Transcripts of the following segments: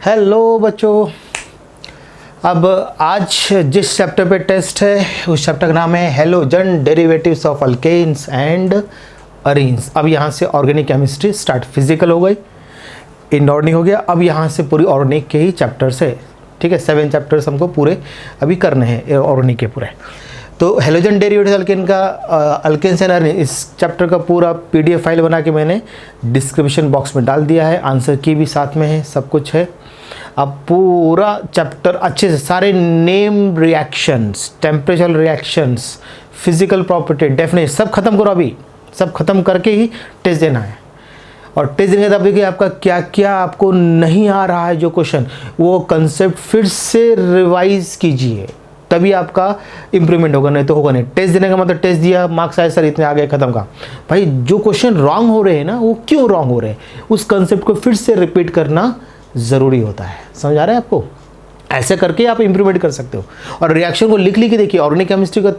Hello बच्चों, अब आज जिस चैप्टर पे टेस्ट है उस चैप्टर का नाम है halogen derivatives of alkanes and arenes. अब यहाँ से ऑर्गेनिक केमिस्ट्री स्टार्ट, फिजिकल हो गई, इनऑर्गेनिक हो गया। अब यहाँ से पूरी ऑर्गेनिक के ही चैप्टर्स है, ठीक है। 7 चैप्टर्स हमको पूरे अभी करने हैं ऑर्गेनिक के पूरे। तो हेलोजन डेरिवेटिव्स अल्केन का अल्केन्स एंड अरीन्स, इस चैप्टर का पूरा PDF फाइल बना के मैंने डिस्क्रिप्शन बॉक्स में डाल दिया है। आंसर की भी साथ में है, सब कुछ है। अब पूरा चैप्टर अच्छे से सारे name reactions, temperature reactions, physical property, definition सब खत्म करो। अभी सब खत्म करके ही टेस्ट देना है। और टेस्ट देने के बाद देखिए आपका क्या क्या आपको नहीं आ रहा है, जो क्वेश्चन वो कंसेप्ट फिर से रिवाइज कीजिए, तभी आपका इंप्रूवमेंट होगा, नहीं तो होगा नहीं। टेस्ट देने का मतलब टेस्ट दिया, मार्क्स आए, सर इतने आ गए, खत्म का। भाई जो क्वेश्चन रॉन्ग हो रहे हैं ना, वो क्यों रॉन्ग हो रहे हैं, उस कंसेप्ट को फिर से रिपीट करना ज़रूरी होता है। समझ आ रहा है आपको? ऐसे करके आप इंप्रूवमेंट कर सकते हो। और रिएक्शन को लिख के देखिए, ऑर्गेनिक केमिस्ट्री का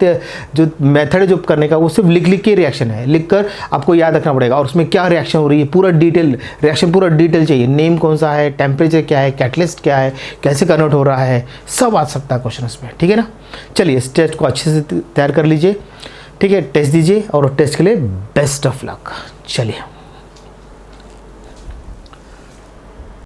जो मेथड है जो करने का, वो सिर्फ लिख के रिएक्शन है, लिखकर आपको याद रखना पड़ेगा। और उसमें क्या रिएक्शन हो रही है, पूरा डिटेल रिएक्शन, पूरा डिटेल चाहिए। नेम कौन सा है, टेम्परेचर क्या है, कैटलिस्ट क्या है, कैसे कन्वर्ट हो रहा है, सब आ सकता है क्वेश्चन उसमें, ठीक है ना। चलिए इस टेस्ट को अच्छे से तैयार कर लीजिए, ठीक है। टेस्ट दीजिए और टेस्ट के लिए बेस्ट ऑफ लक। चलिए।